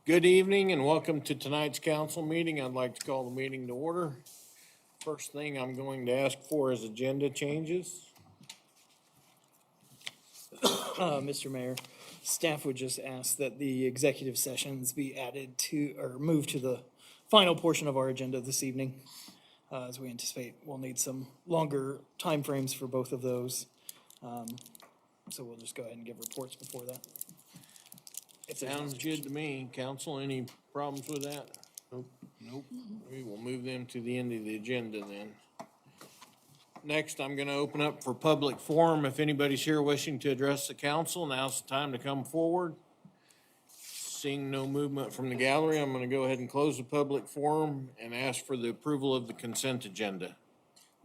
Good evening and welcome to tonight's council meeting. I'd like to call the meeting to order. First thing I'm going to ask for is agenda changes. Mr. Mayor, staff would just ask that the executive sessions be added to, or moved to the final portion of our agenda this evening. As we anticipate, we'll need some longer timeframes for both of those. So we'll just go ahead and give reports before that. Sounds good to me. Council, any problems with that? Nope. We will move them to the end of the agenda then. Next, I'm going to open up for public forum. If anybody's here wishing to address the council, now's the time to come forward. Seeing no movement from the gallery, I'm going to go ahead and close the public forum and ask for the approval of the consent agenda.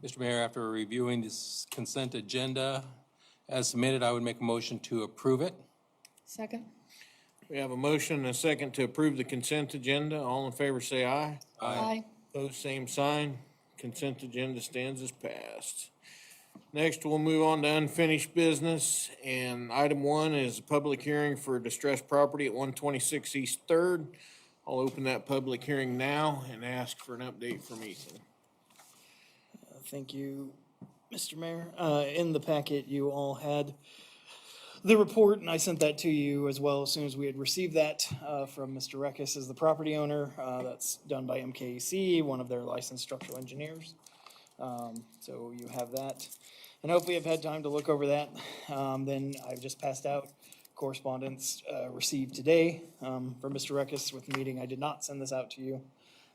Mr. Mayor, after reviewing this consent agenda as submitted, I would make a motion to approve it. Second. We have a motion and a second to approve the consent agenda. All in favor say aye. Aye. Opposed, same sign. Consent agenda stands as passed. Next, we'll move on to unfinished business. And item 1 is a public hearing for distressed property at 126 East 3rd. I'll open that public hearing now and ask for an update from Ethan. Thank you, Mr. Mayor. In the packet, you all had the report, and I sent that to you as well as soon as we had received that from Mr. Reckes as the property owner. That's done by MKC, one of their licensed structural engineers. So you have that. And hopefully I've had time to look over that. Then I've just passed out correspondence received today from Mr. Reckes with the meeting. I did not send this out to you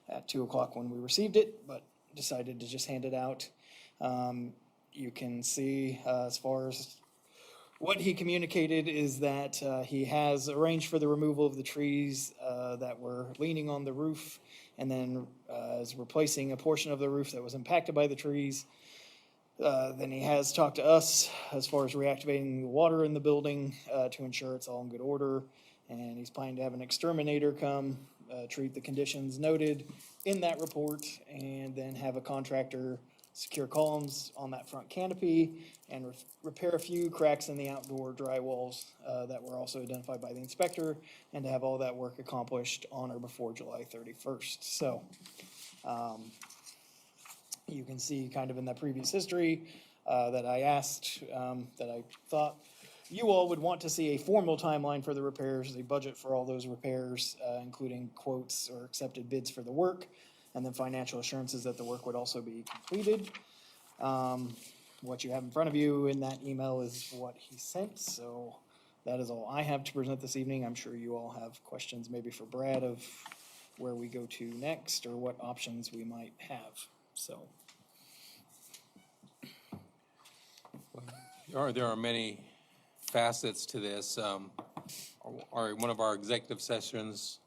at 2 o'clock when we received it, but decided to just hand it out. You can see as far as what he communicated is that he has arranged for the removal of the trees that were leaning on the roof and then is replacing a portion of the roof that was impacted by the trees. Then he has talked to us as far as reactivating the water in the building to ensure it's all in good order. And he's planning to have an exterminator come treat the conditions noted in that report and then have a contractor secure columns on that front canopy and repair a few cracks in the outdoor dry walls that were also identified by the inspector, and to have all that work accomplished on or before July 31st. So you can see kind of in that previous history that I asked, that I thought you all would want to see a formal timeline for the repairs, a budget for all those repairs, including quotes or accepted bids for the work, and then financial assurances that the work would also be completed. What you have in front of you in that email is what he sent, so that is all I have to present this evening. I'm sure you all have questions maybe for Brad of where we go to next or what options we might have, so. There are many facets to this. Are one of our executive sessions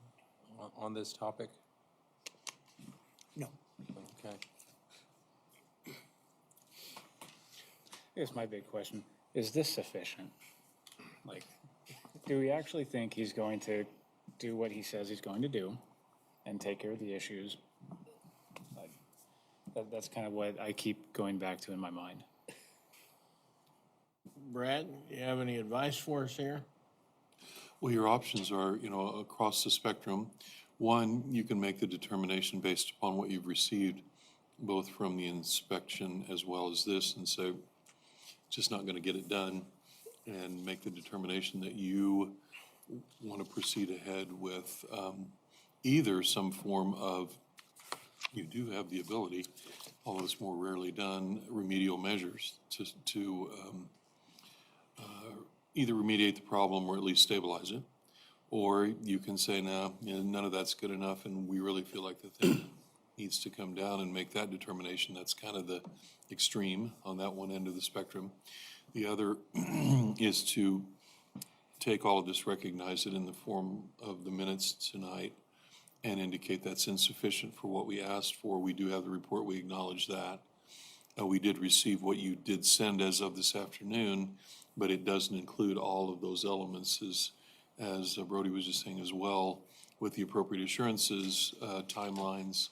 on this topic? No. Okay. Here's my big question. Is this sufficient? Like, do we actually think he's going to do what he says he's going to do and take care of the issues? Like, that's kind of what I keep going back to in my mind. Brad, do you have any advice for us here? Well, your options are, across the spectrum. One, you can make the determination based upon what you've received, both from the inspection as well as this, and say, just not going to get it done, and make the determination that you want to proceed ahead with either some form of, you do have the ability, although it's more rarely done, remedial measures to either remediate the problem or at least stabilize it. Or you can say, no, none of that's good enough, and we really feel like the thing needs to come down, and make that determination. That's kind of the extreme on that one end of the spectrum. The other is to take all of this, recognize it in the form of the minutes tonight, and indicate that's insufficient for what we asked for. We do have the report. We acknowledge that. We did receive what you did send as of this afternoon, but it doesn't include all of those elements, as Brody was just saying as well, with the appropriate assurances, timelines,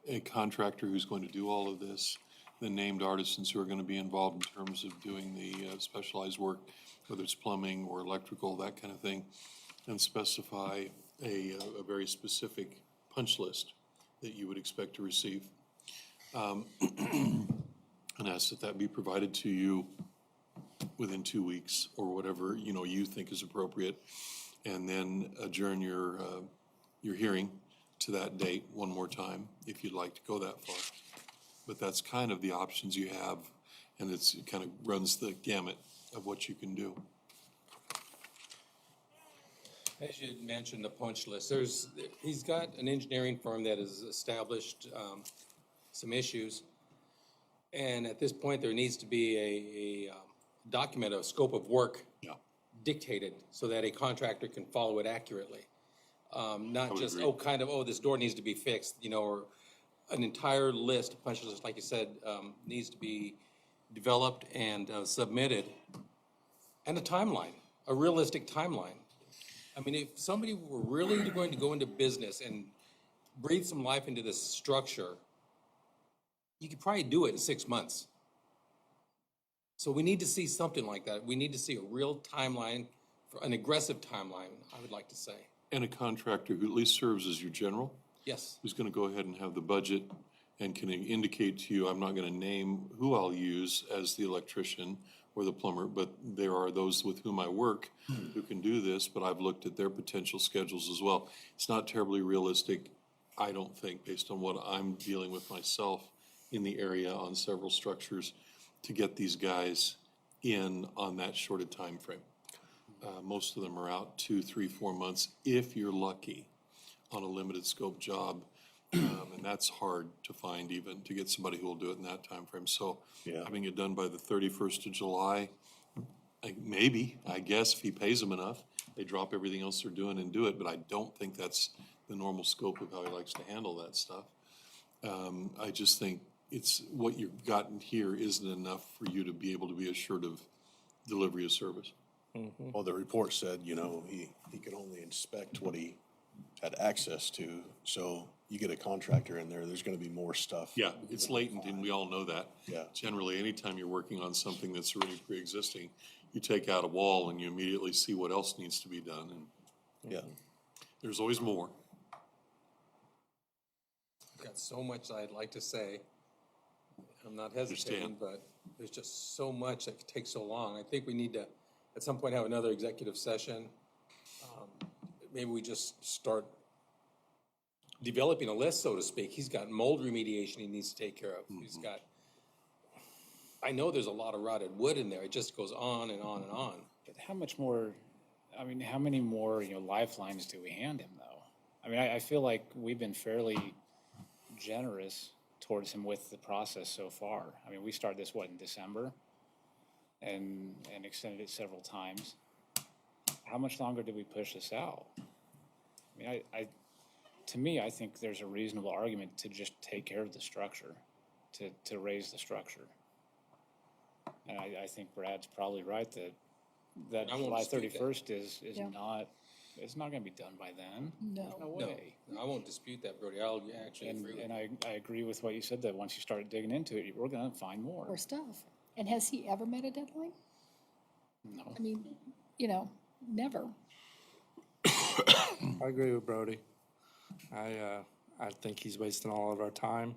a contractor who's going to do all of this, the named artisans who are going to be involved in terms of doing the specialized work, whether it's plumbing or electrical, that kind of thing. and specify a very specific punch list that you would expect to receive. And ask that that be provided to you within 2 weeks or whatever, you know, you think is appropriate. And then adjourn your hearing to that date one more time, if you'd like to go that far. But that's kind of the options you have, and it kind of runs the gamut of what you can do. As you mentioned, the punch list, he's got an engineering firm that has established some issues. And at this point, there needs to be a document, a scope of work Yeah. dictated so that a contractor can follow it accurately. Not would just, agree. this door needs to be fixed, you know, or an entire list, a punch list, like you said, needs to be developed and submitted. And a timeline, a realistic timeline. I mean, if somebody were really going to go into business and breathe some life into this structure, you could probably do it in 6 months. So we need to see something like that. We need to see a real timeline, an aggressive timeline, I would like to say. And a contractor who at least serves as your general, Yes. who's going to go ahead and have the budget and can indicate to you, I'm not going to name who I'll use as the electrician or the plumber, but there are those with whom I work who can do this, but I've looked at their potential schedules as well. It's not terribly realistic, I don't think, based on what I'm dealing with myself in the area on several structures, to get these guys in on that short a time frame. Most of them are out 2, 3, 4 months, if you're lucky, on a limited scope job. And that's hard to find, even to get somebody who will do it in that time frame. So having it done by the 31st of July, maybe, I guess, if he pays them enough, they drop everything else they're doing and do it. But I don't think that's the normal scope of how he likes to handle that stuff. I just think it's what you've gotten here isn't enough for you to be able to be assured of delivery of service. Well, the report said, you know, he could only inspect what he had access to. So you get a contractor in there, there's gonna be more stuff. Yeah, it's latent, and we all know that. Yeah. Generally, anytime you're working on something that's already pre-existing, you take out a wall and you immediately see what else needs to be done, and Yeah. there's always more. I've got so much I'd like to say. I'm not hesitating, Understand. but there's just so much that takes so long. I think we need to, at some point, have another executive session. Maybe we just start developing a list, so to speak. He's got mold remediation he needs to take care of. He's got, I know there's a lot of rotted wood in there. It just goes on and on and on. But how much more, I mean, how many more, lifelines do we hand him, though? I mean, I feel like we've been fairly generous towards him with the process so far. I mean, we started this, in December? And extended it several times. How much longer did we push this out? I mean, to me, I think there's a reasonable argument to just take care of the structure, to raise the structure. And I think Brad's probably right that I won't July dispute that. 31st is Yeah. not, it's not gonna be done by then. No. No No, way. I won't dispute that, Brody. I'll actually agree with And you. I agree with what you said, that once you start digging into it, we're gonna find more. Or stuff. And has he ever met a deadline? No. I mean, never. I agree with Brody. I think he's wasting all of our time.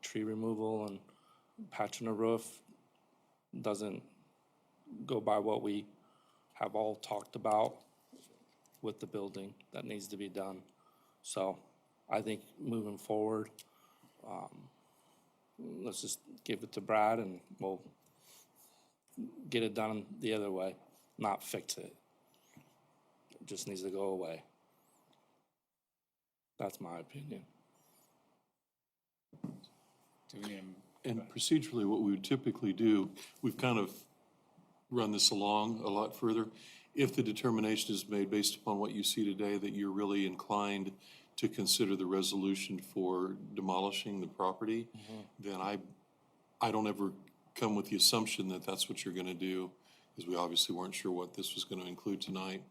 Tree removal and patching the roof doesn't go by what we have all talked about with the building that needs to be done. So I think moving forward, let's just give it to Brad and we'll get it done the other way, not fix it. It just needs to go away. That's my opinion. Do we need him? And procedurally, what we would typically do, we've kind of run this along a lot further. If the determination is made based upon what you see today, that you're really inclined to consider the resolution for demolishing the property, then I don't ever come with the assumption that that's what you're gonna do, because we obviously weren't sure what this was gonna include tonight.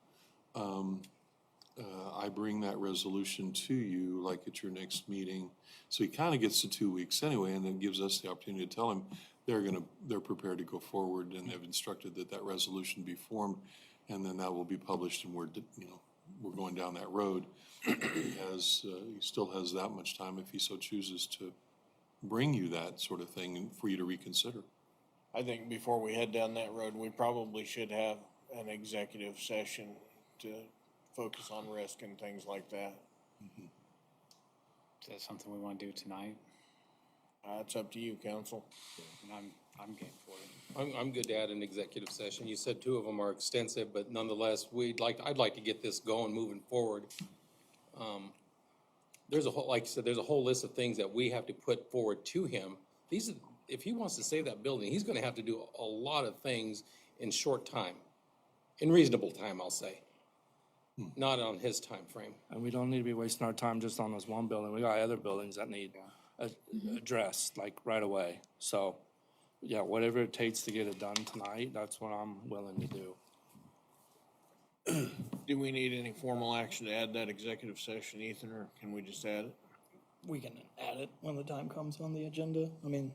I bring that resolution to you, like at your next meeting. So he kind of gets to 2 weeks anyway, and then gives us the opportunity to tell him they're prepared to go forward, and they've instructed that resolution be formed and then that will be published, and we're going down that road. He still has that much time if he so chooses to bring you that sort of thing and for you to reconsider. I think before we head down that road, we probably should have an executive session to focus on risk and things like that. Is that something we want to do tonight? It's up to you, council. And I'm game for it. I'm good to add an executive session. You said 2 of them are extensive, but nonetheless, I'd like to get this going, moving forward. There's a whole, like I said, there's a whole list of things that we have to put forward to him. If he wants to save that building, he's gonna have to do a lot of things in short time, in reasonable time, I'll say. Not on his time frame. And we don't need to be wasting our time just on this one building. We got other buildings that need addressed, like, right away. So, yeah, whatever it takes to get it done tonight, that's what I'm willing to do. Do we need any formal action to add that executive session, Ethan, or can we just add it? We can add it when the time comes on the agenda. I mean,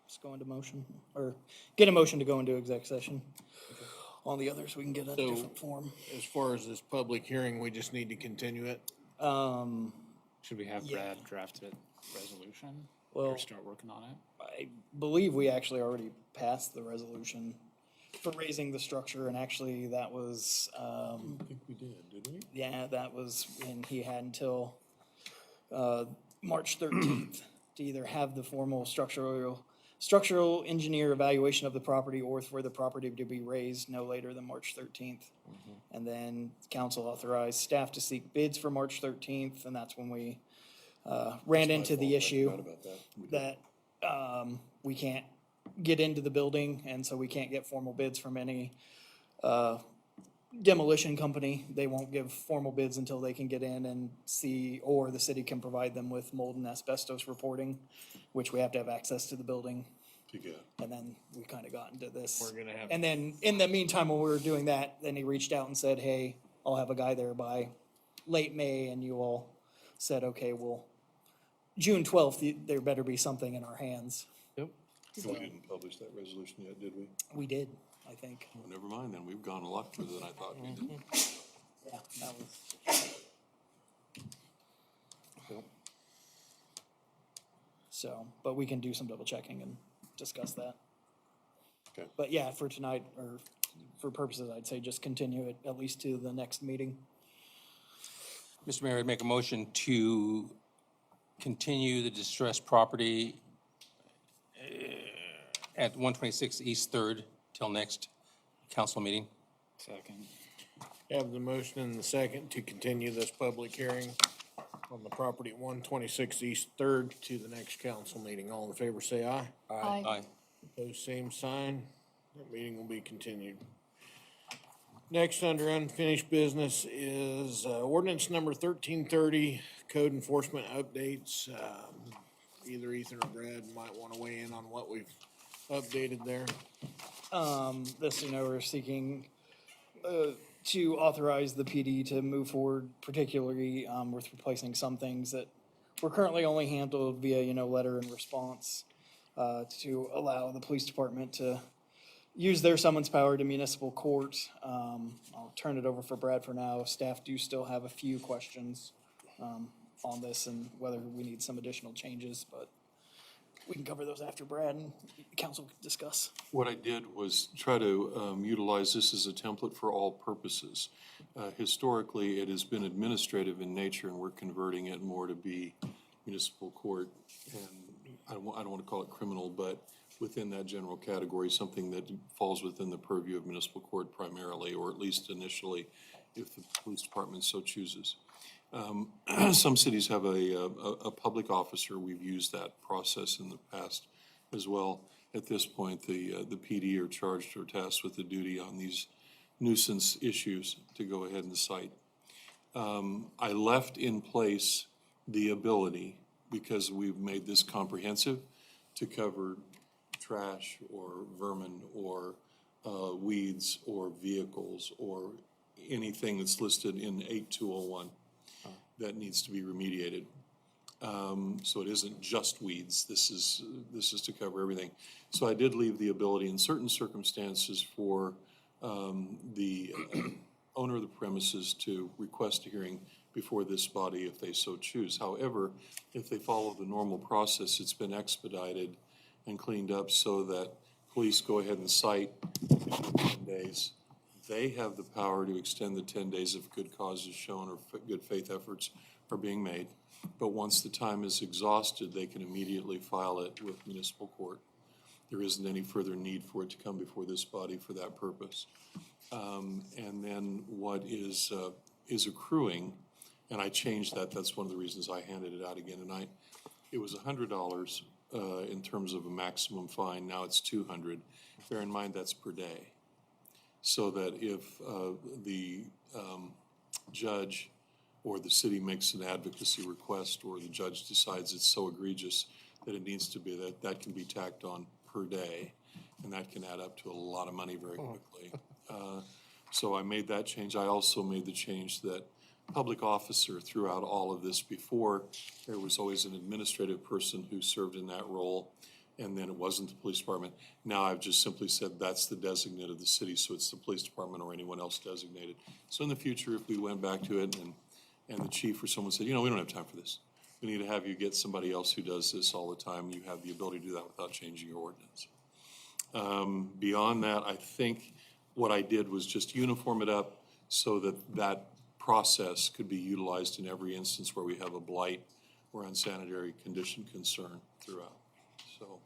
just go into motion, or get a motion to go into exec session. On the others, we can get a So- different form. As far as this public hearing, we just need to continue it? Should we have Yeah. Brad draft a resolution? Well- Or start working on it? I believe we actually already passed the resolution for raising the structure, and actually that was, I think we did, didn't we? yeah, that was, and he had until, March 13th to either have the formal structural engineer evaluation of the property or for the property to be raised no later than March 13th. And then council authorized staff to seek bids for March 13th, and that's when we, ran into the issue Forgot about that. We did. that we can't get into the building, and so we can't get formal bids from any demolition company. They won't give formal bids until they can get in and see, or the city can provide them with mold and asbestos reporting, which we have to have access to the building. To get. And then we kind of got into this. We're gonna have- And then in the meantime, when we were doing that, then he reached out and said, hey, I'll have a guy there by late May, and you all said, okay, well, June 12th, there better be something in our hands. Yep. We didn't publish that resolution yet, did we? We did, I think. Well, never mind then, we've gone a lot further than I thought we did. Yeah, that was. So, but we can do some double checking and discuss that. Okay. But yeah, for tonight, or for purposes, I'd say just continue it at least to the next meeting. Mr. Mayor, I'd make a motion to continue the distressed property at 126 East Third till next council meeting. Second. Have the motion and the second to continue this public hearing on the property at 126 East Third to the next council meeting. All in favor, say aye. Aye. Aye. Opposed, same sign. That meeting will be continued. Next, under unfinished business is ordinance number 1330, code enforcement updates. Either Ethan or Brad might want to weigh in on what we've updated there. This, we're seeking, to authorize the PD to move forward, particularly, with replacing some things that were currently only handled via, letter and response, to allow the police department to use their summons power to municipal court. I'll turn it over for Brad for now. Staff do still have a few questions, on this and whether we need some additional changes, but we can cover those after Brad and council can discuss. What I did was try to utilize this as a template for all purposes. Historically, it has been administrative in nature, and we're converting it more to be municipal court. And I don't want to call it criminal, but within that general category, something that falls within the purview of municipal court primarily, or at least initially, if the police department so chooses. Some cities have a public officer. We've used that process in the past as well. At this point, the PD are charged or tasked with the duty on these nuisance issues to go ahead and cite. I left in place the ability, because we've made this comprehensive, to cover trash or vermin or weeds or vehicles or anything that's listed in 8201 that needs to be remediated. So it isn't just weeds. This is to cover everything. So I did leave the ability in certain circumstances for the owner of the premises to request a hearing before this body if they so choose. However, if they follow the normal process, it's been expedited and cleaned up so that police go ahead and cite in 10 days. They have the power to extend the 10 days if good cause is shown or good faith efforts are being made. But once the time is exhausted, they can immediately file it with municipal court. There isn't any further need for it to come before this body for that purpose. And then what is accruing, and I changed that, that's one of the reasons I handed it out again tonight. It was $100 in terms of a maximum fine, now it's $200. Bear in mind that's per day. So that if the judge or the city makes an advocacy request or the judge decides it's so egregious that it needs to be, that can be tacked on per day, and that can add up to a lot of money very quickly. So I made that change. I also made the change that public officer throughout all of this. Before, there was always an administrative person who served in that role, and then it wasn't the police department. Now I've just simply said that's the designate of the city, so it's the police department or anyone else designated. So in the future, if we went back to it and the chief or someone said, you know, we don't have time for this, we need to have you get somebody else who does this all the time, you have the ability to do that without changing your ordinance. Beyond that, I think what I did was just uniform it up so that that process could be utilized in every instance where we have a blight or unsanitary condition concern throughout. So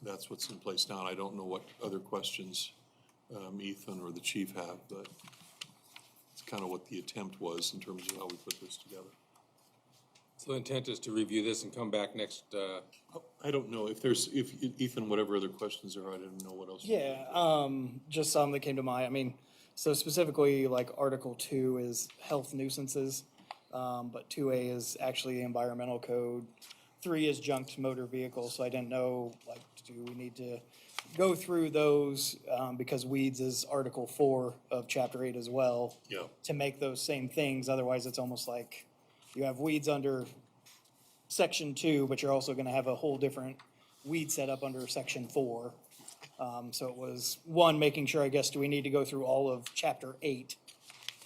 that's what's in place now. And I don't know what other questions Ethan or the chief have, but it's kind of what the attempt was in terms of how we put this together. So the intent is to review this and come back next, I don't know if Ethan, whatever other questions there are, I didn't know what else. Yeah, just some that came to mind. I mean, so specifically, like Article 2 is health nuisances, but 2A is actually the environmental code. 3 is junked motor vehicles, so I didn't know, like, do we need to go through those, because weeds is Article 4 of Chapter 8 as well. Yeah. To make those same things, otherwise it's almost like you have weeds under Section 2, but you're also gonna have a whole different weed setup under Section 4. So it was, one, making sure, I guess, do we need to go through all of Chapter 8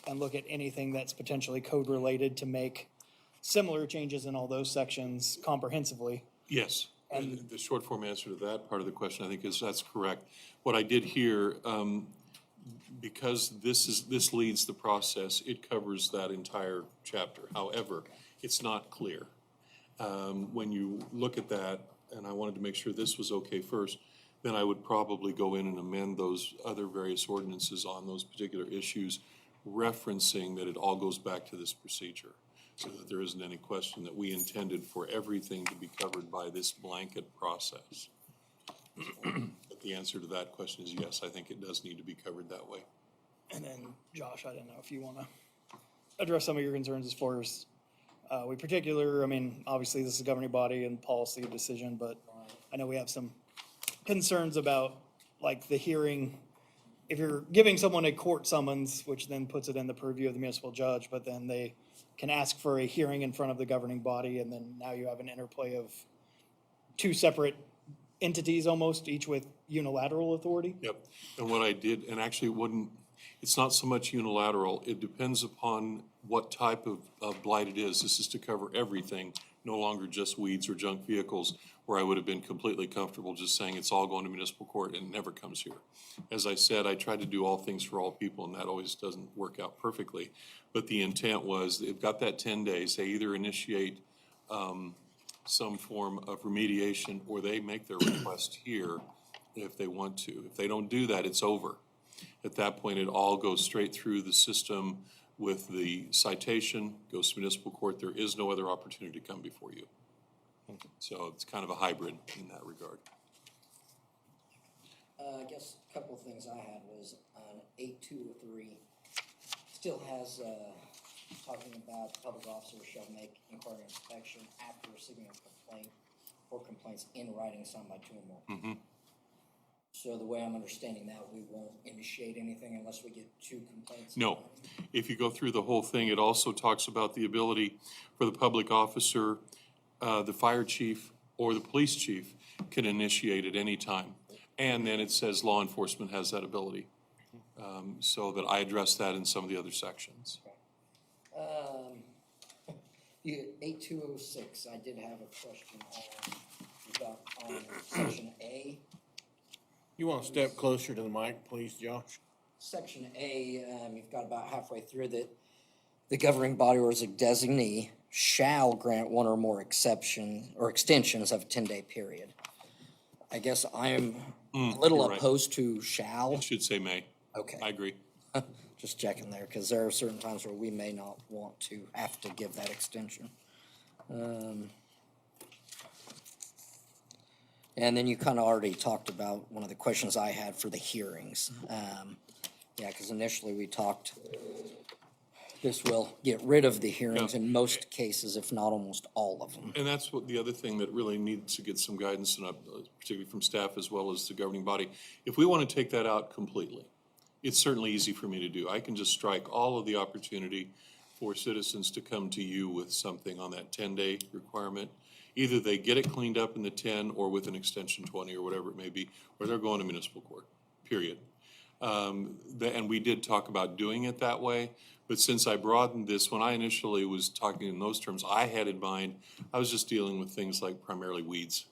and look at anything that's potentially code-related to make similar changes in all those sections comprehensively? Yes, and the short form answer to that part of the question, I think, is that's correct. What I did here, because this leads the process, it covers that entire chapter. However, it's not clear. When you look at that, and I wanted to make sure this was okay first, then I would probably go in and amend those other various ordinances on those particular issues, referencing that it all goes back to this procedure, so that there isn't any question that we intended for everything to be covered by this blanket process. But the answer to that question is yes, I think it does need to be covered that way. And then, Josh, I didn't know if you want to address some of your concerns as far as, we particular, I mean, obviously this is a governing body and policy decision, but I know we have some concerns about, like, the hearing. If you're giving someone a court summons, which then puts it in the purview of the municipal judge, but then they can ask for a hearing in front of the governing body, and then now you have an interplay of two separate entities almost, each with unilateral authority. Yep, and what I did, and actually it wouldn't, it's not so much unilateral, it depends upon what type of blight it is. This is to cover everything, no longer just weeds or junk vehicles, where I would have been completely comfortable just saying it's all going to municipal court and it never comes here. As I said, I tried to do all things for all people, and that always doesn't work out perfectly. But the intent was, they've got that 10 days, they either initiate some form of remediation, or they make their request here if they want to. If they don't do that, it's over. At that point, it all goes straight through the system with the citation, goes to municipal court. There is no other opportunity to come before you. So it's kind of a hybrid in that regard. I guess a couple of things I had was on 8.203, still has, talking about the public officer shall make inquiry inspection after receiving a complaint or complaints in writing signed by two or more. So the way I'm understanding that, we won't initiate anything unless we get two complaints? No. If you go through the whole thing, it also talks about the ability for the public officer, the fire chief, or the police chief can initiate at any time. And then it says law enforcement has that ability So that I address that in some of the other sections. The 8206, I did have a question on, you got on section A. You want to step closer to the mic, please, Josh? Section A, you've got about halfway through that the governing body or as a designee shall grant one or more exception or extensions of a 10-day period. I guess I'm a little you're right. opposed to shall. It should say may. Okay. I agree. Just checking there, because there are certain times where we may not want to have to give that extension. And then you kind of already talked about one of the questions I had for the hearings. Yeah, because initially we talked, this will get rid of the hearings Yeah. in most cases, if not almost all of them. And that's what the other thing that really needs to get some guidance, and particularly from staff as well as the governing body. If we want to take that out completely, it's certainly easy for me to do. I can just strike all of the opportunity for citizens to come to you with something on that 10-day requirement. Either they get it cleaned up in the 10 or with an extension 20 or whatever it may be, or they're going to municipal court, period. And we did talk about doing it that way, but since I broadened this, when I initially was talking in those terms, I had in mind, I was just dealing with things like primarily weeds,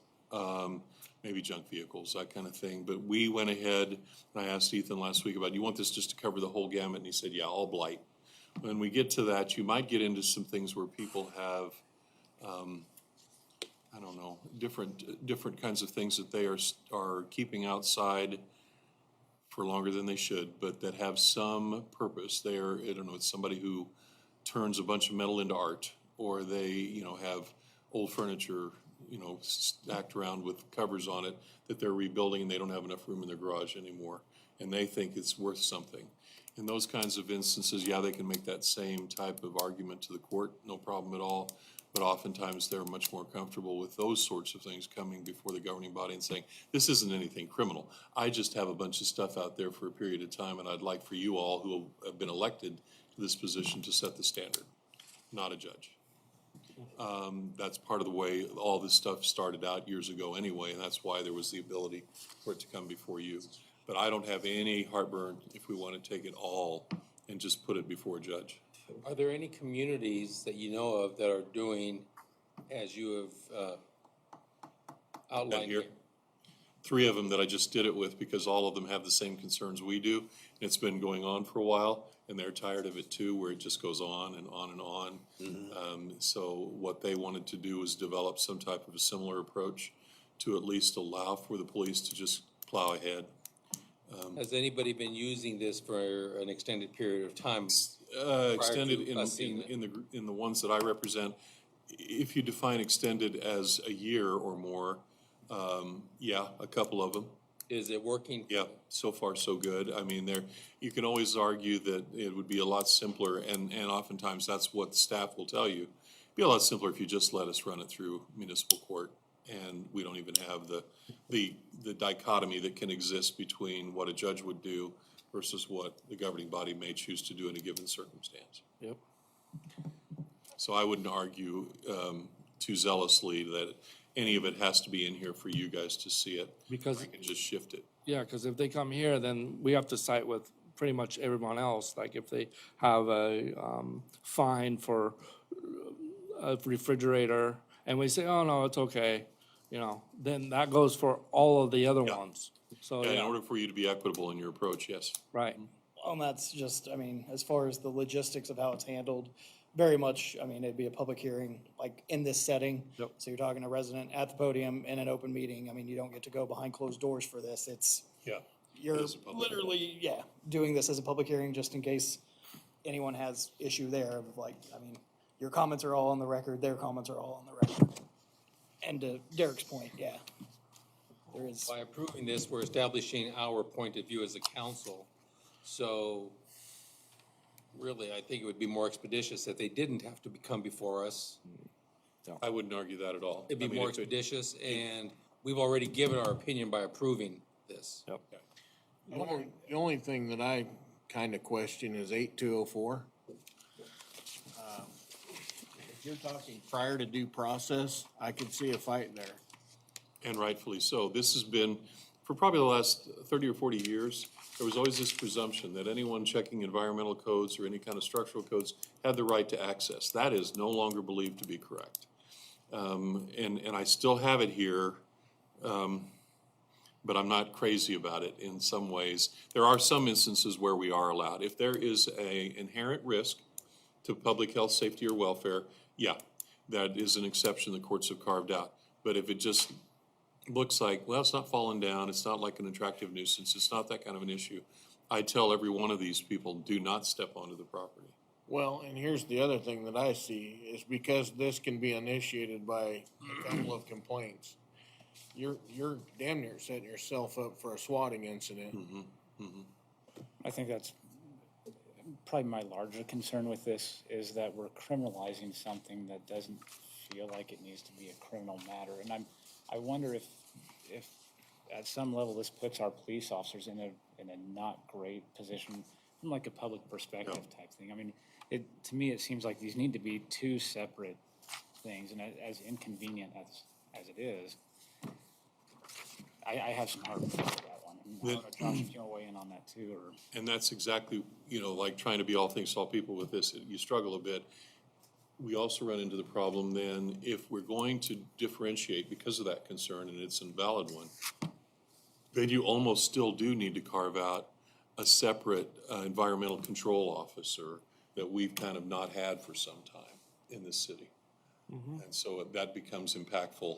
maybe junk vehicles, that kind of thing. But we went ahead, and I asked Ethan last week about, do you want this just to cover the whole gamut? And he said, yeah, all blight. When we get to that, you might get into some things where people have, I don't know, different kinds of things that they are keeping outside for longer than they should, but that have some purpose. They are, I don't know, it's somebody who turns a bunch of metal into art, or they, have old furniture, stacked around with covers on it that they're rebuilding and they don't have enough room in their garage anymore, and they think it's worth something. In those kinds of instances, yeah, they can make that same type of argument to the court, no problem at all. But oftentimes they're much more comfortable with those sorts of things coming before the governing body and saying, this isn't anything criminal. I just have a bunch of stuff out there for a period of time, and I'd like for you all who have been elected to this position to set the standard, not a judge. That's part of the way all this stuff started out years ago anyway, and that's why there was the ability for it to come before you. But I don't have any heartburn if we want to take it all and just put it before a judge. Are there any communities that you know of that are doing as you have outlined here? here? 3 of them that I just did it with because all of them have the same concerns we do. It's been going on for a while, and they're tired of it too, where it just goes on and on and on. So what they wanted to do was develop some type of a similar approach to at least allow for the police to just plow ahead. Has anybody been using this for an extended period of time? Extended to us seeing it? in the ones that I represent, if you define extended as a year or more, yeah, a couple of them. Is it working? Yeah, so far so good. I mean, you can always argue that it would be a lot simpler, and oftentimes that's what staff will tell you. It'd be a lot simpler if you just let us run it through municipal court, and we don't even have the dichotomy that can exist between what a judge would do versus what the governing body may choose to do in a given circumstance. Yep. So I wouldn't argue too zealously that any of it has to be in here for you guys to see it. Because- I can just shift it. Yeah, because if they come here, then we have to side with pretty much everyone else. Like if they have a fine for a refrigerator, and we say, oh, no, it's okay, then that goes for all of the other ones. So, In yeah, order for you to be equitable in your approach, yes. right. Well, and that's just, as far as the logistics of how it's handled, very much, it'd be a public hearing, like in this setting. Yep. So you're talking to a resident at the podium in an open meeting. You don't get to go behind closed doors for this. Yeah. You're It is a public literally, doing this as a public hearing just in case anyone has issue there of your comments are all on the record, their comments are all on the record. And to Derek's point, there is. By approving this, we're establishing our point of view as a council. So really, I think it would be more expeditious if they didn't have to come before us. I wouldn't argue that at all. It'd be I mean, more if it- expeditious, and we've already given our opinion by approving this. Yep. The only thing that I kind of question is 8204. If you're talking prior to due process, I could see a fight there. And rightfully so. This has been, for probably the last 30 or 40 years, there was always this presumption that anyone checking environmental codes or any kind of structural codes had the right to access. That is no longer believed to be correct. And I still have it here, but I'm not crazy about it in some ways. There are some instances where we are allowed. If there is an inherent risk to public health, safety, or welfare, yeah, that is an exception the courts have carved out. But if it just looks like, well, it's not falling down, it's not like an attractive nuisance, it's not that kind of an issue, I tell every one of these people, do not step onto the property. Well, and here's the other thing that I see, is because this can be initiated by a couple of complaints, you're damn near setting yourself up for a swatting incident. I think that's probably my larger concern with this, is that we're criminalizing something that doesn't feel like it needs to be a criminal matter. And I wonder if at some level this puts our police officers in a not great position from like a public perspective type thing. I mean, to me, it seems like these need to be two separate things, and as inconvenient as it is, I have some heart with that one. And I don't know, Josh, if you want to weigh in on that too, or. And that's exactly, like trying to be all things to all people with this, you struggle a bit. We also run into the problem then, if we're going to differentiate because of that concern, and it's an invalid one, then you almost still do need to carve out a separate environmental control officer that we've kind of not had for some time in this city. And so that becomes impactful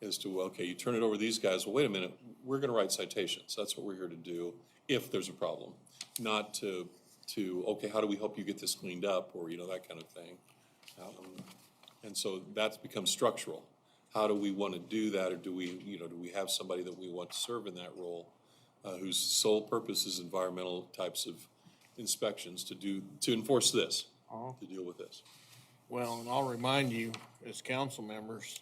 as to, okay, you turn it over to these guys, well, wait a minute, we're gonna write citations. That's what we're here to do if there's a problem, not to okay, how do we help you get this cleaned up, or, that kind of thing. And so that's become structural. How do we want to do that, or do we have somebody that we want to serve in that role, whose sole purpose is environmental types of inspections to enforce this, to deal with this? Well, and I'll remind you, as council members,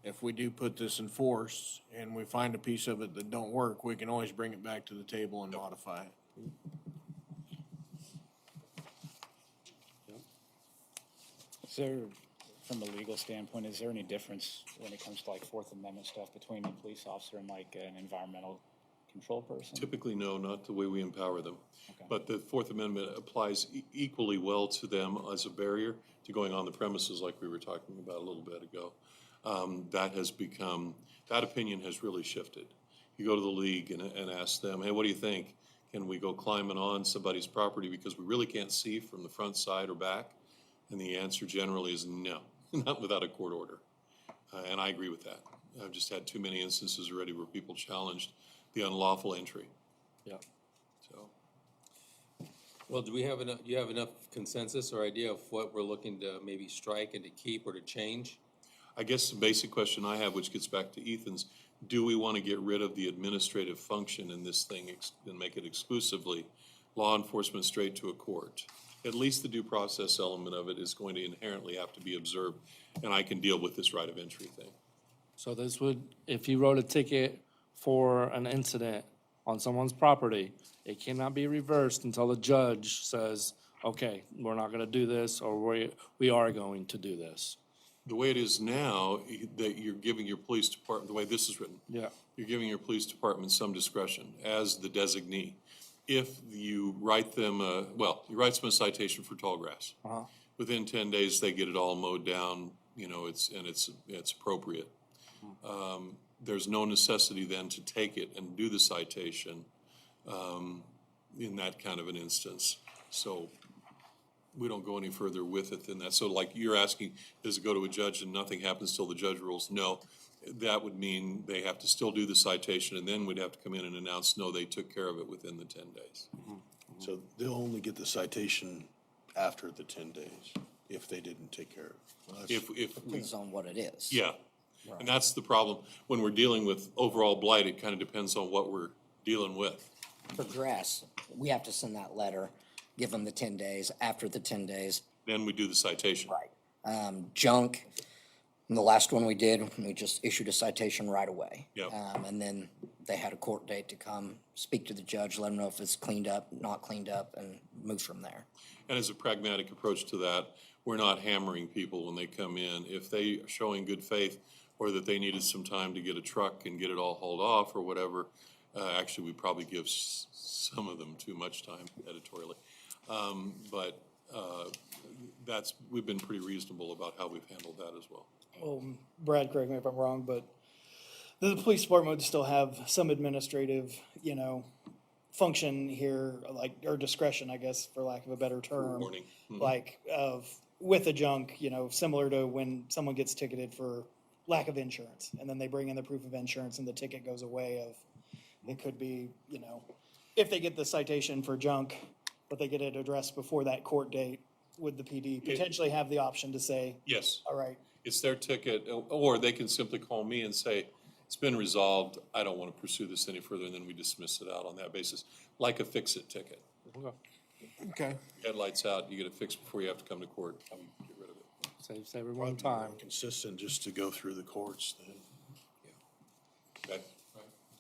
if we do put this in force and we find a piece of it that don't work, we can always bring it back to the table and modify it. Is there, from a legal standpoint, is there any difference when it comes to like Fourth Amendment stuff between a police officer and like an environmental control person? Typically, no, not the way we empower them. Okay. But the Fourth Amendment applies equally well to them as a barrier to going on the premises, like we were talking about a little bit ago. That opinion has really shifted. You go to the league and ask them, hey, what do you think? Can we go climbing on somebody's property because we really can't see from the front, side, or back? And the answer generally is no, not without a court order. And I agree with that. I've just had too many instances already where people challenged the unlawful entry. Yeah. So, Well, do you have enough consensus or idea of what we're looking to maybe strike and to keep or to change? I guess the basic question I have, which gets back to Ethan's, do we want to get rid of the administrative function in this thing and make it exclusively law enforcement straight to a court? At least the due process element of it is going to inherently have to be observed, and I can deal with this right of entry thing. So this would, if you wrote a ticket for an incident on someone's property, it cannot be reversed until the judge says, okay, we're not gonna do this, or we are going to do this. The way it is now, that you're giving your police department, the way this is written, Yeah. you're giving your police department some discretion as the designee. If you write them, you write them a citation for tall grass. Within 10 days, they get it all mowed down, it's appropriate. There's no necessity then to take it and do the citation in that kind of an instance. So we don't go any further with it than that. So like you're asking, does it go to a judge and nothing happens till the judge rules? No, that would mean they have to still do the citation, and then we'd have to come in and announce, no, they took care of it within the 10 days. So they'll only get the citation after the 10 days if they didn't take care of it. Well, that's- If we, Depends on what it is. yeah, and that's the problem. When we're dealing with overall blight, it kind of depends on what we're dealing with. For grass, we have to send that letter, give them the 10 days. After the 10 days, Then we do the citation. junk, and the last one we did, we just issued a citation right away. Yep. And then they had a court date to come, speak to the judge, let them know if it's cleaned up, not cleaned up, and move from there. And as a pragmatic approach to that, we're not hammering people when they come in. If they are showing good faith, or that they needed some time to get a truck and get it all hauled off or whatever, Actually, we probably give some of them too much time editorially. But we've been pretty reasonable about how we've handled that as well. Well, Brad, correct me if I'm wrong, but the police department would still have some administrative, function here, like, or discretion, I guess, for lack of a better term. Warning. Like, with a junk, similar to when someone gets ticketed for lack of insurance, and then they bring in the proof of insurance and the ticket goes away it could be, if they get the citation for junk, but they get it addressed before that court date, would the PD potentially have the option to say, Yes. all right, It's their ticket, or they can simply call me and say, it's been resolved, I don't want to pursue this any further, and then we dismiss it out on that basis, like a fix-it ticket. Okay. Headlights out, you get it fixed before you have to come to court, get rid of it. Saves everyone time. Consistent just to go through the courts then. Okay,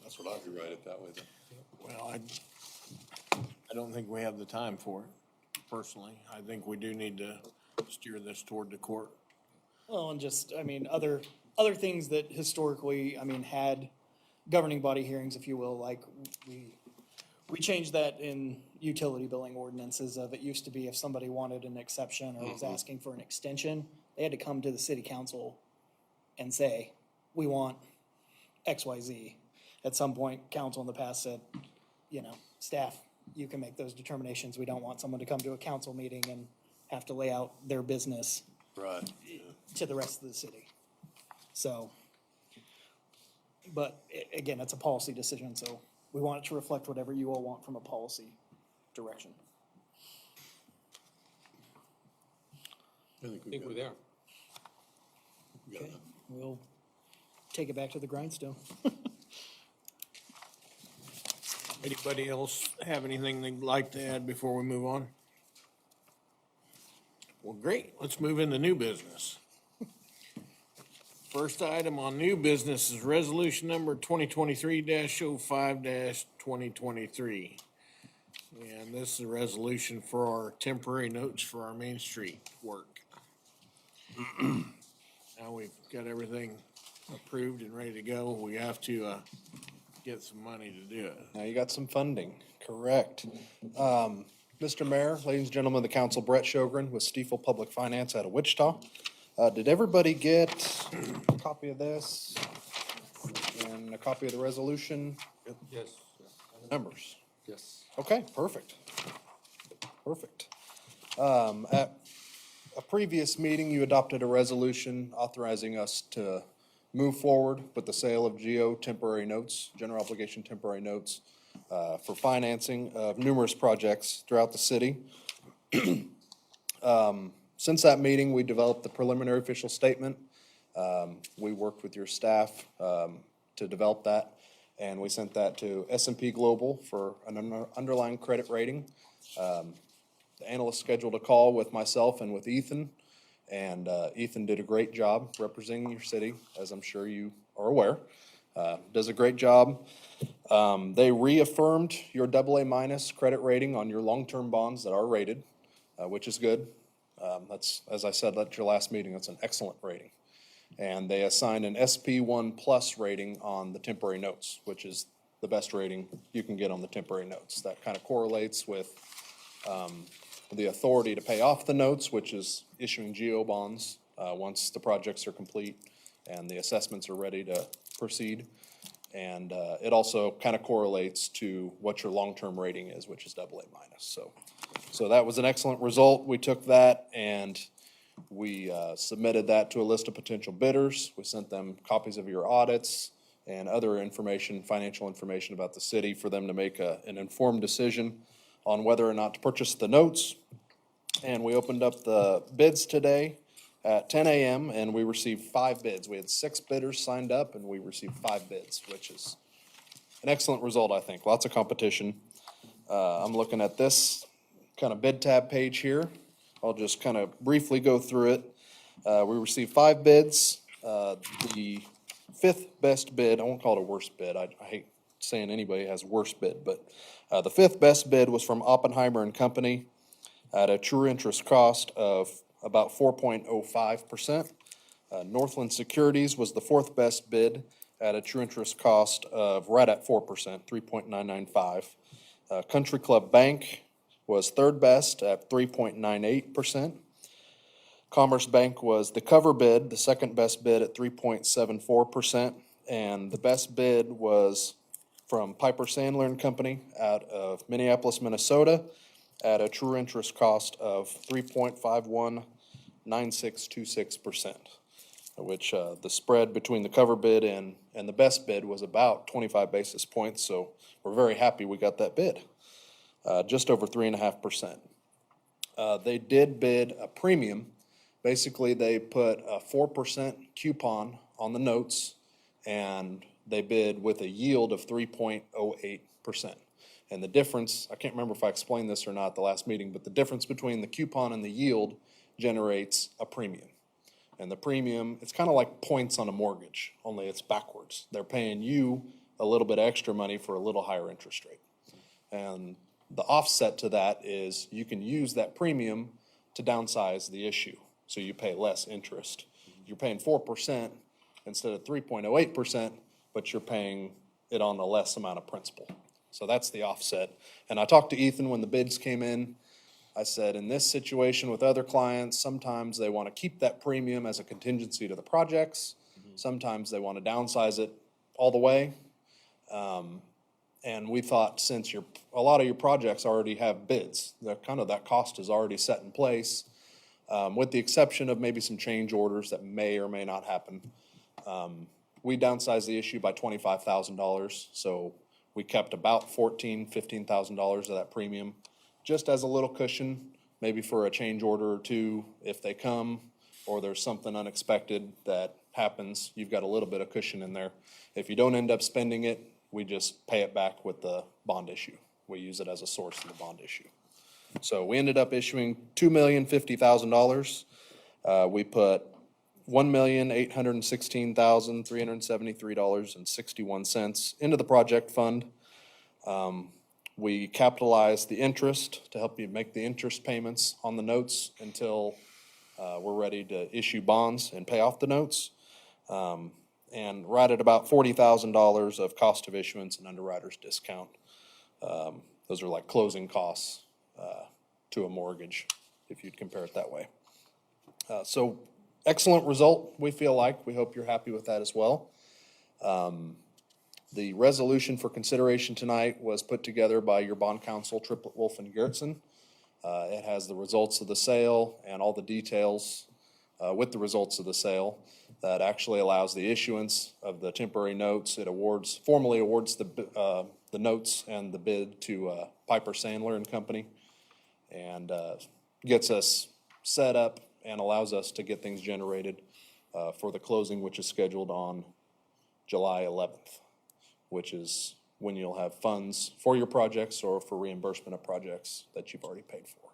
that's what I'd rewrite it that way then. Well, I don't think we have the time for it, personally. I think we do need to steer this toward the court. well, and just, other things that historically, had governing body hearings, if you will, like, we changed that in utility billing ordinances of, it used to be if somebody wanted an exception or was asking for an extension, they had to come to the city council and say, we want X, Y, Z. At some point, council in the past said, staff, you can make those determinations. We don't want someone to come to a council meeting and have to lay out their business Right. to the rest of the city. So, but again, it's a policy decision, so we want it to reflect whatever you all want from a policy direction. I I think we're there. we got Okay, enough. we'll take it back to the grindstone. Anybody else have anything they'd like to add before we move on? Well, great. Let's move into new business. First item on new business is resolution number 2023-05-2023. And this is a resolution for our temporary notes for our Main Street work. Now we've got everything approved and ready to go. We have to get some money to do it. Now you got some funding, correct. Mr. Mayor, ladies and gentlemen of the council, Brett Shogren with Stiefel Public Finance out of Wichita. Did everybody get a copy of this and a copy of the resolution? Yes. Numbers? Yes. Okay, perfect. Perfect. At a previous meeting, you adopted a resolution authorizing us to move forward with the sale of GO temporary notes, general obligation temporary notes, for financing of numerous projects throughout the city. Since that meeting, we developed the preliminary official statement. We worked with your staff to develop that, and we sent that to S&P Global for an underlying credit rating. The analyst scheduled a call with myself and with Ethan, and Ethan did a great job representing your city, as I'm sure you are aware. Does a great job. They reaffirmed your AA- credit rating on your long-term bonds that are rated, which is good. That's, as I said at your last meeting, that's an excellent rating. And they assigned an SP1 plus rating on the temporary notes, which is the best rating you can get on the temporary notes. That kind of correlates with the authority to pay off the notes, which is issuing GO bonds once the projects are complete and the assessments are ready to proceed. And it also kind of correlates to what your long-term rating is, which is AA-. So that was an excellent result. We took that and we submitted that to a list of potential bidders. We sent them copies of your audits and other information, financial information about the city for them to make an informed decision on whether or not to purchase the notes. And we opened up the bids today at 10 a.m. and we received 5 bids. We had 6 bidders signed up and we received 5 bids, which is an excellent result, I think. Lots of competition. I'm looking at this kind of bid tab page here. I'll just kind of briefly go through it. We received 5 bids. The 5th best bid, I won't call it a worst bid. I hate saying anybody has worst bid, but the 5th best bid was from Oppenheimer and Company at a true interest cost of about 4.05%. Northland Securities was the 4th best bid at a true interest cost of right at 4%, 3.995. Country Club Bank was third best at 3.98%. Commerce Bank was the cover bid, the second best bid at 3.74%. And the best bid was from Piper Sandler and Company out of Minneapolis, Minnesota, at a true interest cost of 3.519626%, which the spread between the cover bid and the best bid was about 25 basis points. So we're very happy we got that bid, just over 3.5%. They did bid a premium. Basically, they put a 4% coupon on the notes, and they bid with a yield of 3.08%. And the difference, I can't remember if I explained this or not at the last meeting, but the difference between the coupon and the yield generates a premium. And the premium, it's kind of like points on a mortgage, only it's backwards. They're paying you a little bit extra money for a little higher interest rate. And the offset to that is you can use that premium to downsize the issue, so you pay less interest. You're paying 4% instead of 3.08%, but you're paying it on a less amount of principal. So that's the offset. And I talked to Ethan when the bids came in. I said, in this situation with other clients, sometimes they want to keep that premium as a contingency to the projects. Sometimes they want to downsize it all the way. And we thought, since a lot of your projects already have bids, that cost is already set in place, with the exception of maybe some change orders that may or may not happen. We downsized the issue by $25,000, so we kept about $15,000 of that premium, just as a little cushion, maybe for a change order or two if they come, or there's something unexpected that happens. You've got a little bit of cushion in there. If you don't end up spending it, we just pay it back with the bond issue. We use it as a source of the bond issue. So we ended up issuing $2,050,000. We put $1,816,373.61 into the project fund. We capitalized the interest to help you make the interest payments on the notes until we're ready to issue bonds and pay off the notes. And right at about $40,000 of cost of issuance and underwriter's discount. Those are like closing costs to a mortgage, if you'd compare it that way. So excellent result, we feel like. We hope you're happy with that as well. The resolution for consideration tonight was put together by your bond counsel, Triplett, Wolf, and Gerritsen. It has the results of the sale and all the details with the results of the sale that actually allows the issuance of the temporary notes. It formally awards the notes and the bid to Piper Sandler and Company, and gets us set up and allows us to get things generated for the closing, which is scheduled on July 11th, which is when you'll have funds for your projects or for reimbursement of projects that you've already paid for.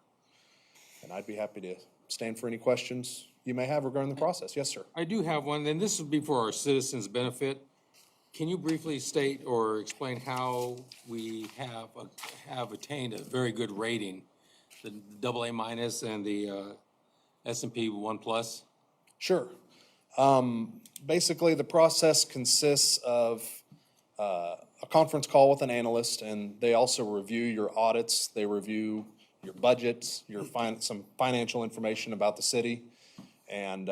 And I'd be happy to stand for any questions you may have regarding the process. Yes, sir. I do have one, and this would be for our citizens' benefit. Can you briefly state or explain how we have attained a very good rating, the AA- and the S&P 1+? Sure. Basically, the process consists of a conference call with an analyst, and they also review your audits. They review your budgets, some financial information about the city, and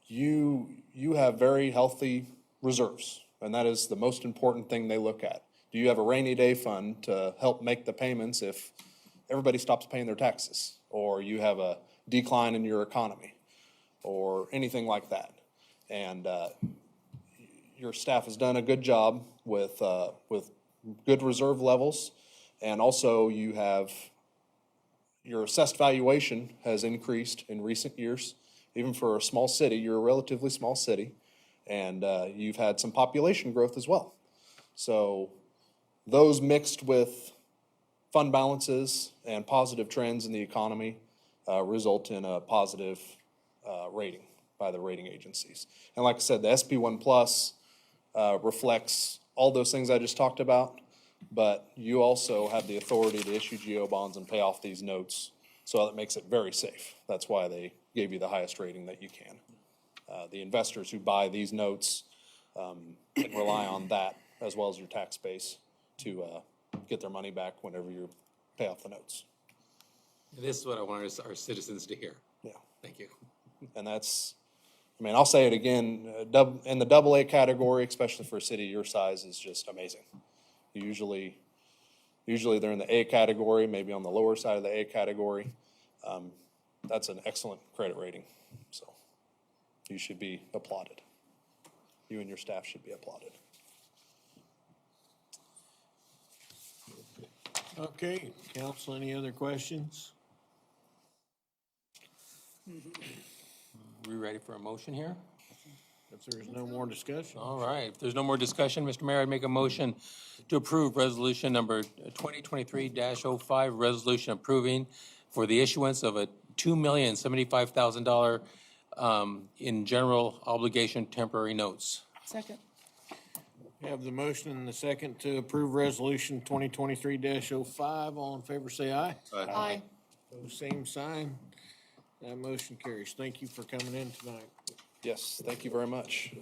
you have very healthy reserves, and that is the most important thing they look at. Do you have a rainy day fund to help make the payments if everybody stops paying their taxes, or you have a decline in your economy, or anything like that? And your staff has done a good job with good reserve levels, and also your assessed valuation has increased in recent years. Even for a small city, you're a relatively small city, and you've had some population growth as well. So those mixed with fund balances and positive trends in the economy result in a positive rating by the rating agencies. And like I said, the SP1+ reflects all those things I just talked about, but you also have the authority to issue GO bonds and pay off these notes, so that makes it very safe. That's why they gave you the highest rating that you can. The investors who buy these notes and rely on that as well as your tax base to get their money back whenever you pay off the notes. This is what I want our citizens to hear. Yeah. Thank you. And that's, I mean, I'll say it again, in the AA category, especially for a city your size, is just amazing. Usually they're in the A category, maybe on the lower side of the A category. That's an excellent credit rating, so you should be applauded. You and your staff should be applauded. Okay, council, any other questions? We ready for a motion here? If there's no more discussion. All right, if there's no more discussion, Mr. Mayor, I'd make a motion to approve resolution number 2023-05, resolution approving for the issuance of a $2,075,000 in general obligation temporary notes. Second. Have the motion and the second to approve resolution 2023-05. All in favor, say aye. Aye. Pose same sign. That motion carries. Thank you for coming in tonight. Yes, thank you very much.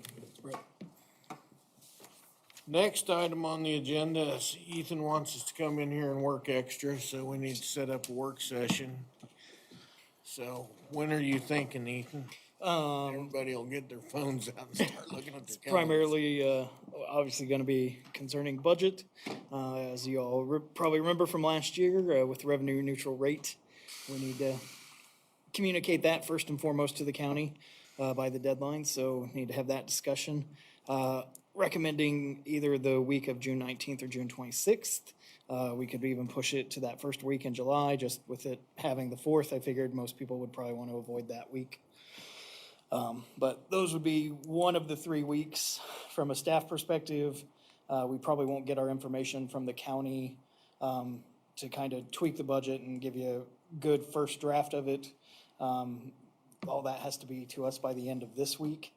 Next item on the agenda is Ethan wants us to come in here and work extra, so we need to set up a work session. So when are you thinking, Ethan? Everybody will get their phones out and start looking at the calendar. Primarily, obviously going to be concerning budget. As you all probably remember from last year, with revenue neutral rate, we need to communicate that first and foremost to the county by the deadline, so need to have that discussion. Recommending either the week of June 19th or June 26th. We could even push it to that first week in July, just with it having the 4th. I figured most people would probably want to avoid that week. But those would be one of the 3 weeks. From a staff perspective, we probably won't get our information from the county to kind of tweak the budget and give you a good first draft of it. All that has to be to us by the end of this week.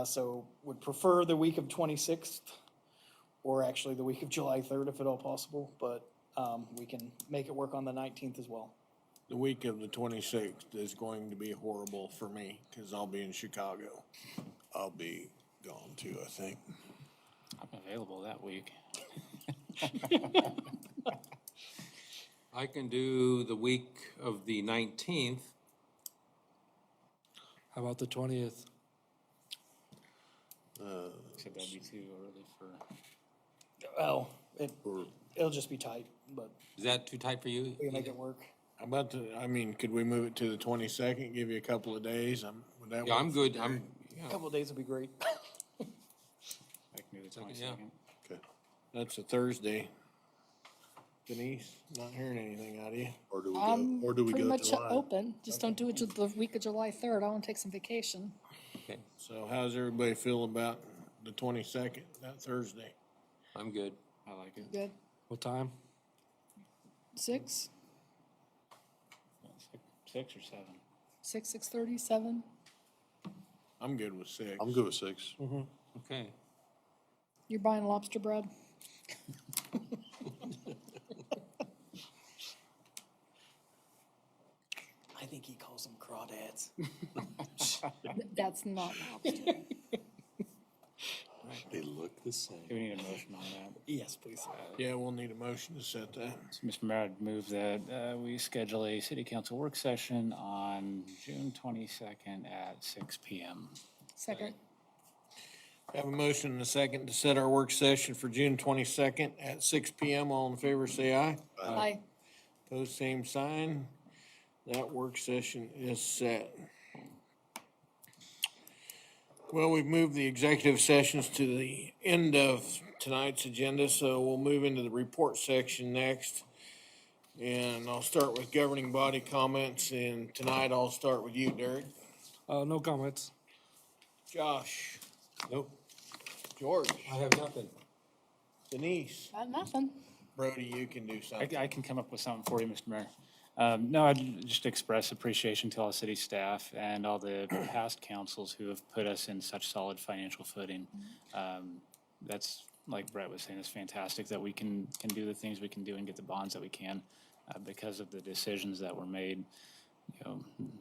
So would prefer the week of 26th or actually the week of July 3rd if at all possible, but we can make it work on the 19th as well. The week of the 26th is going to be horrible for me because I'll be in Chicago. I'll be gone too, I think. I'm available that week. I can do the week of the 19th. How about the 20th? Except that'd be too early for, Well, it'll just be tight, but Is that too tight for you? we can make it work. How about could we move it to the 22nd, give you a couple of days? Would that Yeah, work I'm for good. you? A couple of days would be great. I can do the 22nd. Okay. That's a Thursday. Denise, not hearing anything out of you. Or do we Pretty go much July? open. Just don't do it till the week of July 3rd. I want to take some vacation. Okay, So how does everybody feel about the 22nd, that Thursday? I'm good. I like it. Good. What time? 6, 6 or 7? 6:30, 7. I'm good with 6. I'm good with 6. Okay. You're buying lobster bread? I think he calls them crawdads. That's not lobster. They look the same. Do we need a motion on that? Yes, please. Yeah, we'll need a motion to set that. So, Mr. Mayor, I'd move that we schedule a city council work session on June 22nd at 6 PM. Second. Have a motion and a second to set our work session for June 22nd at 6 PM. All in favor, say aye. Aye. Pose same sign. That work session is set. Well, we've moved the executive sessions to the end of tonight's agenda, so we'll move into the report section next. And I'll start with governing body comments, and tonight I'll start with you, Derek. No comments. Josh, Nope. George, I have nothing. Denise, Got nothing. Brody, you can do something. I can come up with something for you, Mr. Mayor. No, I'd just express appreciation to all the city staff and all the past councils who have put us in such solid financial footing. That's, like Brett was saying, it's fantastic that we can do the things we can do and get the bonds that we can because of the decisions that were made,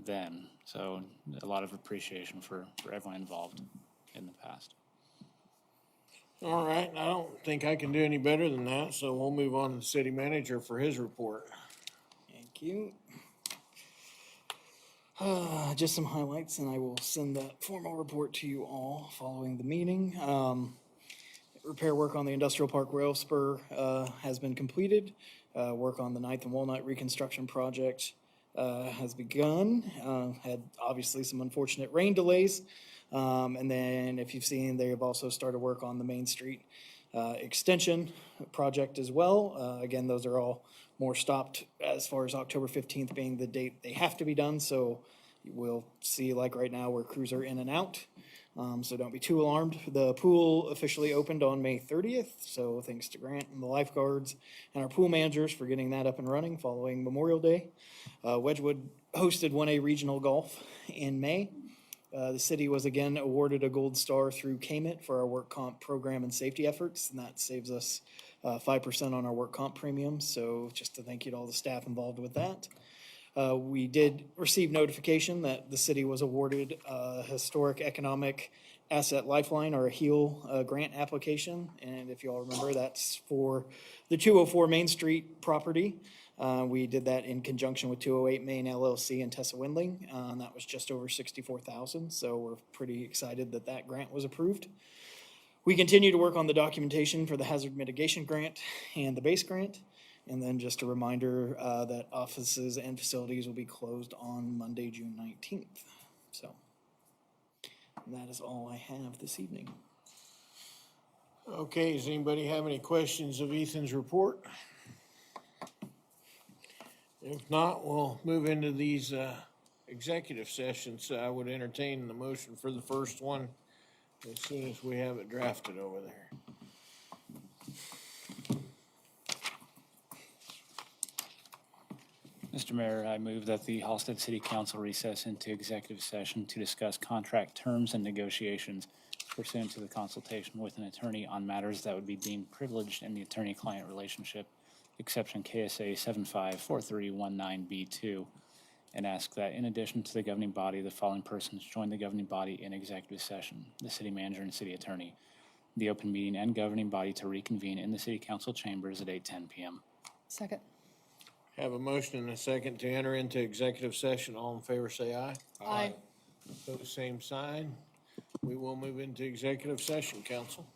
then. So a lot of appreciation for everyone involved in the past. All right, I don't think I can do any better than that, so we'll move on to the city manager for his report. Thank you. Just some highlights, and I will send that formal report to you all following the meeting. Repair work on the Industrial Park Rail Spur has been completed. Work on the Ninth and Walnut reconstruction project has begun. Had obviously some unfortunate rain delays. And then if you've seen, they have also started work on the Main Street extension project as well. Again, those are all more stopped as far as October 15th being the date they have to be done. So we'll see, like right now, where crews are in and out. So don't be too alarmed. The pool officially opened on May 30th, so thanks to Grant and the lifeguards and our pool managers for getting that up and running following Memorial Day. Wedgwood hosted 1A Regional Golf in May. The city was again awarded a gold star through KMIT for our work comp program and safety efforts, and that saves us 5% on our work comp premium. So just to thank you to all the staff involved with that. We did receive notification that the city was awarded a Historic Economic Asset Lifeline, or a HEAL grant application. And if you all remember, that's for the 204 Main Street property. We did that in conjunction with 208 Main LLC and Tessa Windling. And that was just over $64,000. So we're pretty excited that that grant was approved. We continue to work on the documentation for the hazard mitigation grant and the base grant. And then just a reminder that offices and facilities will be closed on Monday, June 19th. So that is all I have this evening. Okay, does anybody have any questions of Ethan's report? If not, we'll move into these executive sessions. I would entertain the motion for the first one as soon as we have it drafted over there. Mr. Mayor, I move that the Halstead City Council recess into executive session to discuss contract terms and negotiations pursuant to the consultation with an attorney on matters that would be deemed privileged in the attorney-client relationship, exception KSA 754319B2, and ask that in addition to the governing body, the following persons join the governing body in executive session: the city manager and city attorney. The open meeting and governing body to reconvene in the city council chambers at 8:10 p.m. Second. Have a motion and a second to enter into executive session. All in favor, say aye. Aye. Pose same sign. We will move into executive session, council.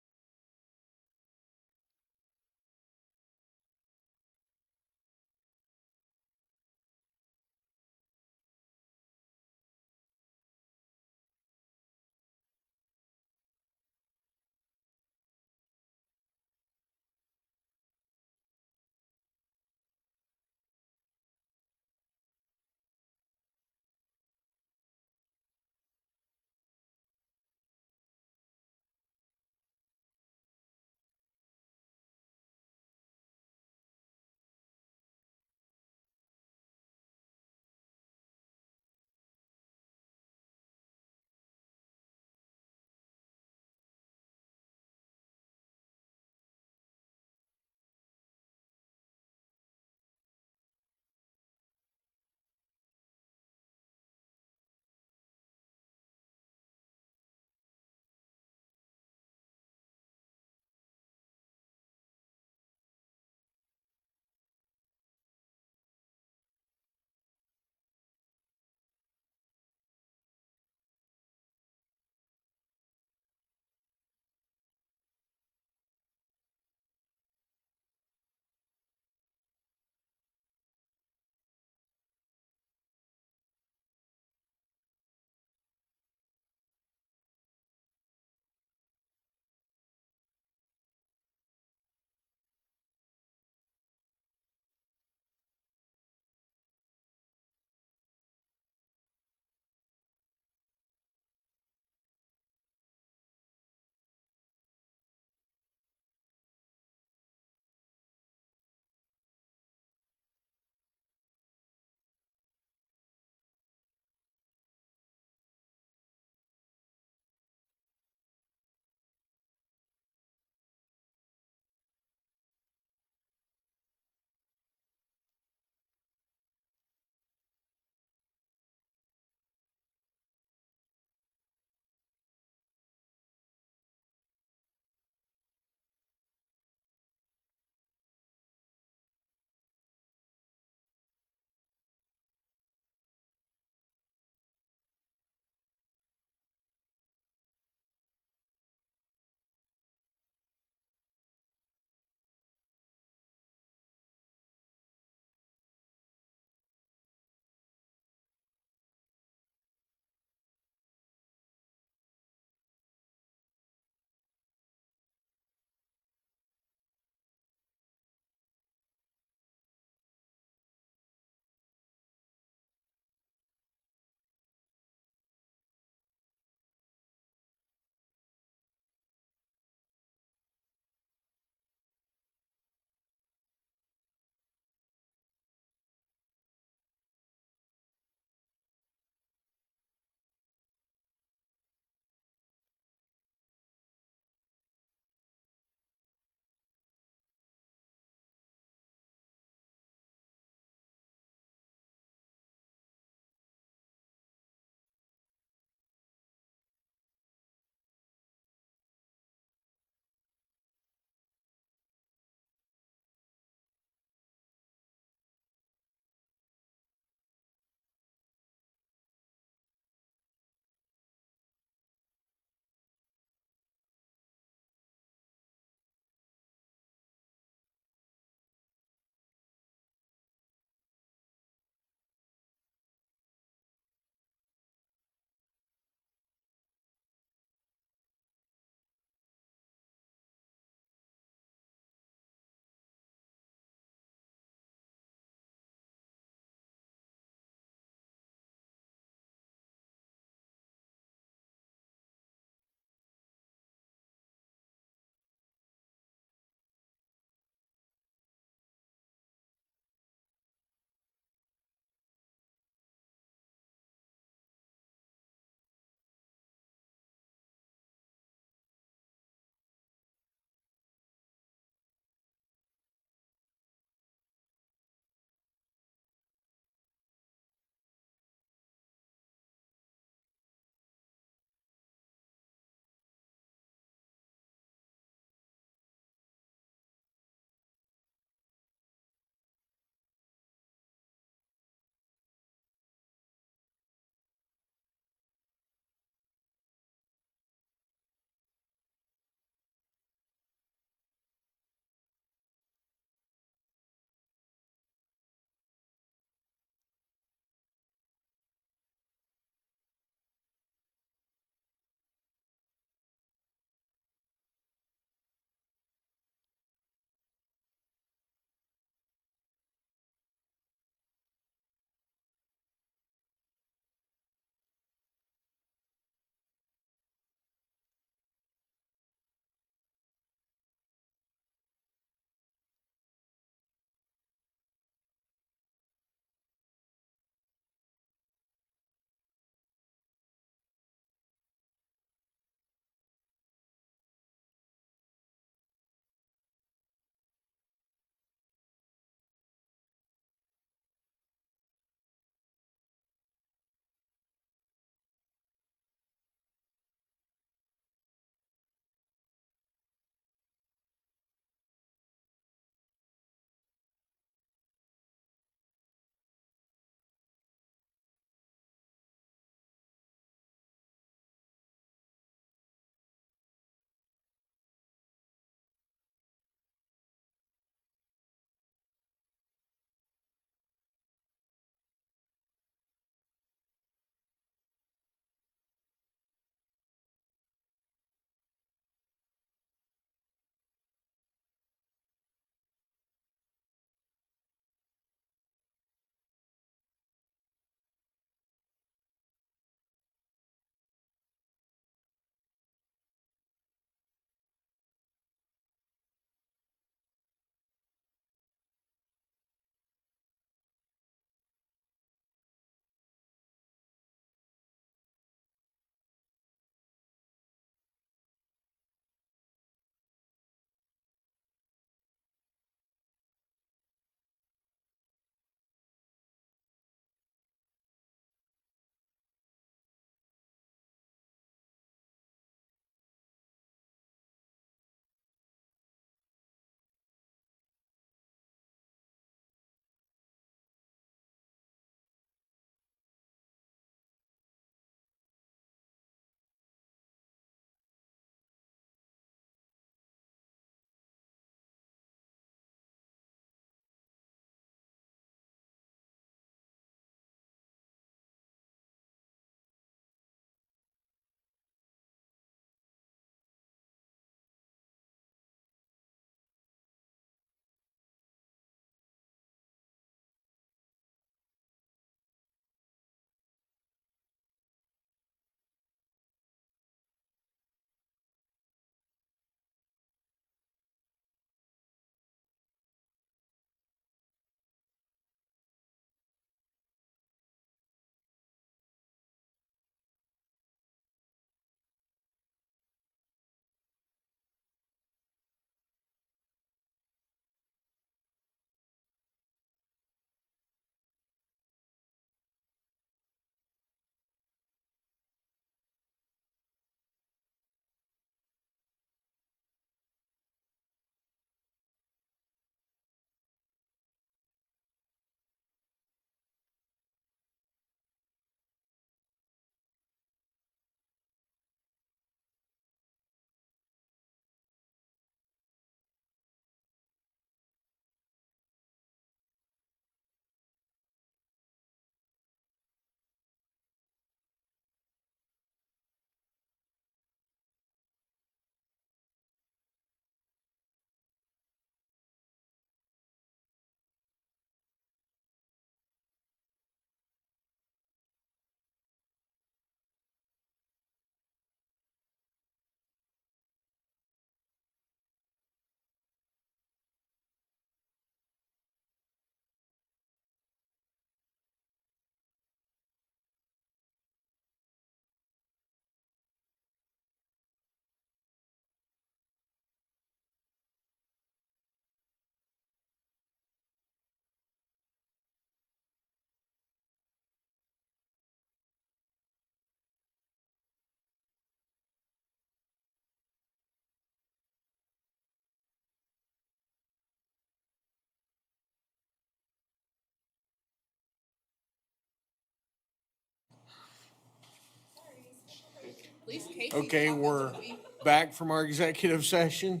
least Casey's Okay, talking we're to me. back from our executive session.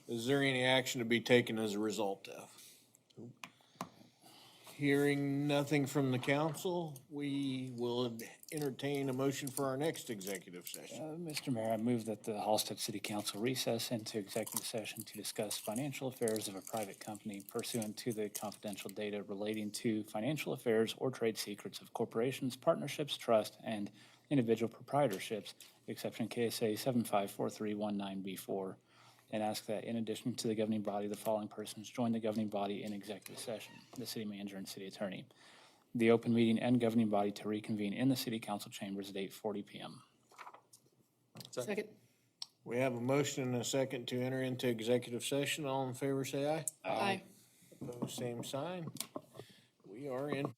Is there any action to be taken as a result of? Hearing nothing from the council, we will entertain a motion for our next executive session. Mr. Mayor, I move that the Halstead City Council recess into executive session to discuss financial affairs of a private company pursuant to the confidential data relating to financial affairs or trade secrets of corporations, partnerships, trust, and individual proprietorships, exception KSA 754319B4, and ask that in addition to the governing body, the following persons join the governing body in executive session: the city manager and city attorney. The open meeting and governing body to reconvene in the city council chambers at 8:40 PM. Second. We have a motion and a second to enter into executive session. All in favor, say aye. Aye. Opposed, same sign. We are in.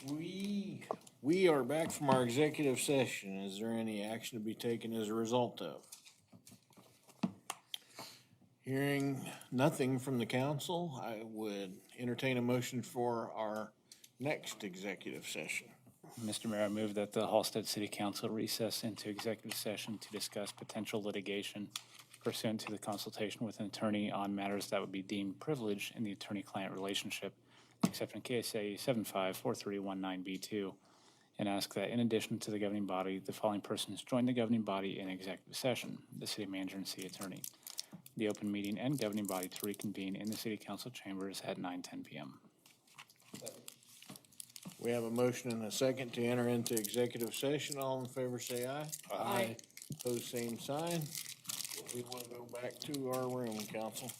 We are back from our executive session. Is there any action to be taken as a result of? Hearing nothing from the council, I would entertain a motion for our next executive session. Mr. Mayor, I move that the Halstead City Council recess into executive session to discuss potential litigation pursuant to the consultation with an attorney on matters that would be deemed privileged in the attorney-client relationship, except in KSA 754319B2, and ask that in addition to the governing body, the following persons join the governing body in executive session: the city manager and city attorney. The open meeting and governing body to reconvene in the city council chambers at 9:10 p.m. We have a motion and a second to enter into executive session. All in favor, say aye. Aye. Pose same sign. We want to go back to our room, council.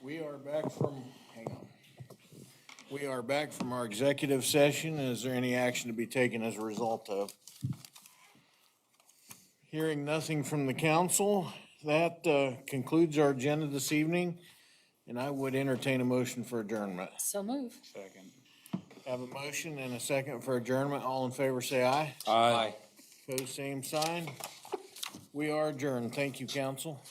We are back from, hang on. We are back from our executive session. Is there any action to be taken as a result of? Hearing nothing from the council, that concludes our agenda this evening, and I would entertain a motion for adjournment. So move. Second. Have a motion and a second for adjournment. All in favor, say aye. Aye. Pose same sign. We are adjourned. Thank you, council.